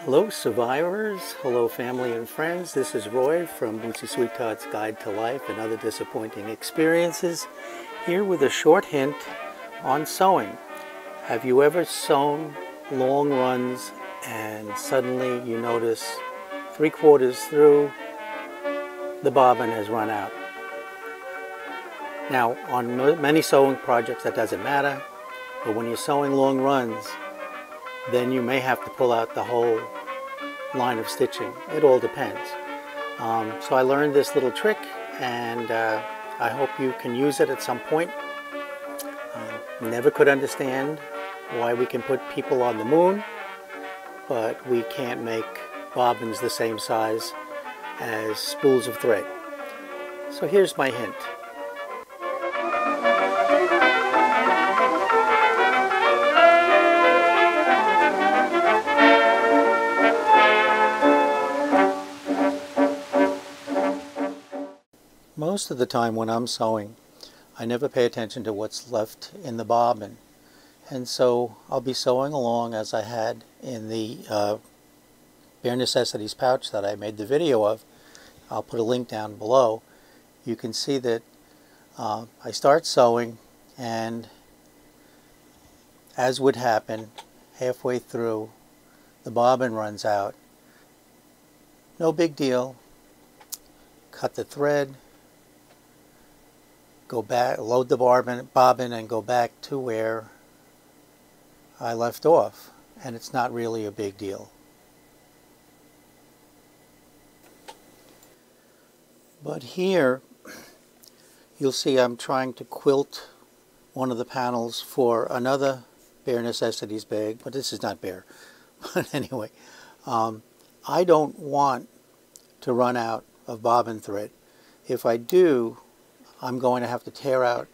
Hello survivors, hello family and friends. This is Roy from Bootsy Sweetheart's Guide to Life and Other Disappointing Experiences, here with a short hint on sewing. Have you ever sewn long runs and suddenly you notice 3/4 through the bobbin has run out? Now, on many sewing projects that doesn't matter, but when you're sewing long runs, then you may have to pull out the whole line of stitching. It all depends. So I learned this little trick, and I hope you can use it at some point. Never could understand why we can put people on the moon, but we can't make bobbins the same size as spools of thread. So here's my hint. Most of the time when I'm sewing, I never pay attention to what's left in the bobbin. And so I'll be sewing along as I had in the Bare Necessities pouch that I made the video of. I'll put a link down below. You can see that I start sewing, and as would happen, halfway through the bobbin runs out. No big deal. Cut the thread, go back, load the bobbin and go back to where I left off, and it's not really a big deal. But here you'll see I'm trying to quilt one of the panels for another Bare Necessities bag, but this is not bare. But anyway, I don't want to run out of bobbin thread. If I do, I'm going to have to tear out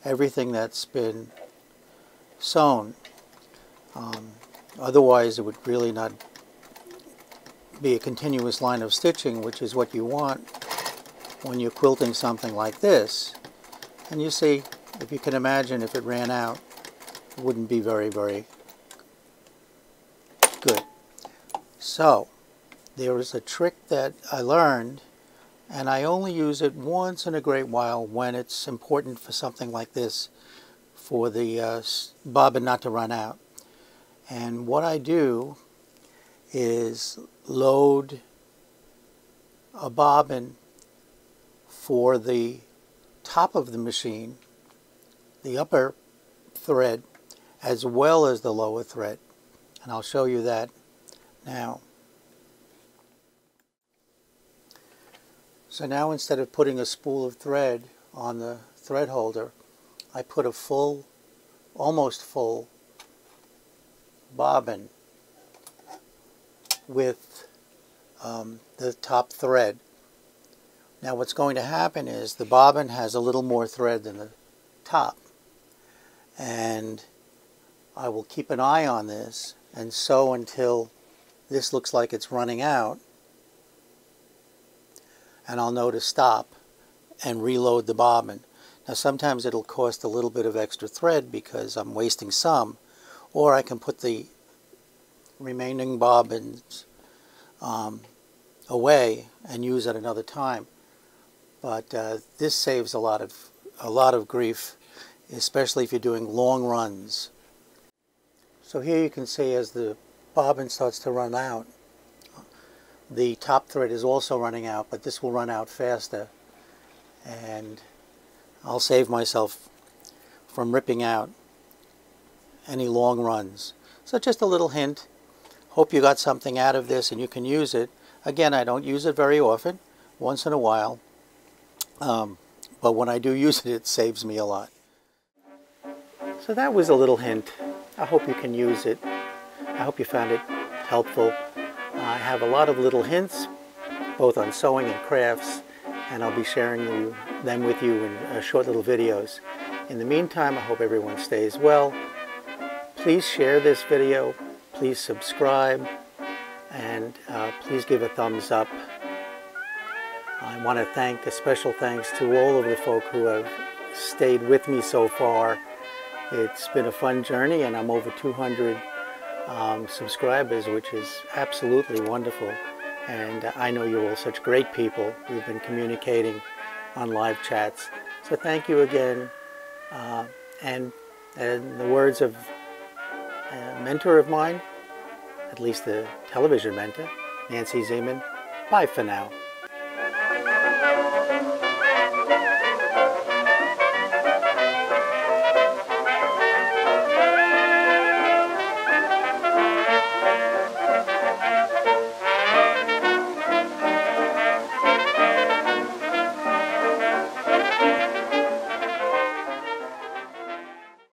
everything that's been sewn. Otherwise, it would really not be a continuous line of stitching, which is what you want when you're quilting something like this. And you see, if you can imagine, if it ran out, it wouldn't be very, very good. So, there is a trick that I learned, and I only use it once in a great while when it's important for something like this, for the bobbin not to run out. And what I do is load a bobbin for the top of the machine, the upper thread, as well as the lower thread. And I'll show you that now. So now, instead of putting a spool of thread on the thread holder, I put a full, almost full bobbin with the top thread. Now what's going to happen is the bobbin has a little more thread than the top, and I will keep an eye on this and sew until this looks like it's running out, and I'll know to stop and reload the bobbin. Now sometimes it'll cost a little bit of extra thread because I'm wasting some, or I can put the remaining bobbins away and use at another time. But this saves a lot of grief, especially if you're doing long runs. So here you can see, as the bobbin starts to run out, the top thread is also running out, but this will run out faster, and I'll save myself from ripping out any long runs. So just a little hint. Hope you got something out of this and you can use it. Again, I don't use it very often, once in a while, but when I do use it, it saves me a lot. So that was a little hint. I hope you can use it. I hope you found it helpful. I have a lot of little hints, both on sewing and crafts, and I'll be sharing them with you in short little videos. In the meantime, I hope everyone stays well. Please share this video, please subscribe, and please give a thumbs up. I want to thank, a special thanks to all of the folk who have stayed with me so far. It's been a fun journey, and I'm over 200 subscribers, which is absolutely wonderful. And I know you're all such great people. We've been communicating on live chats. So thank you again. And in the words of a mentor of mine, at least the television mentor, Nancy Zeman, bye for now.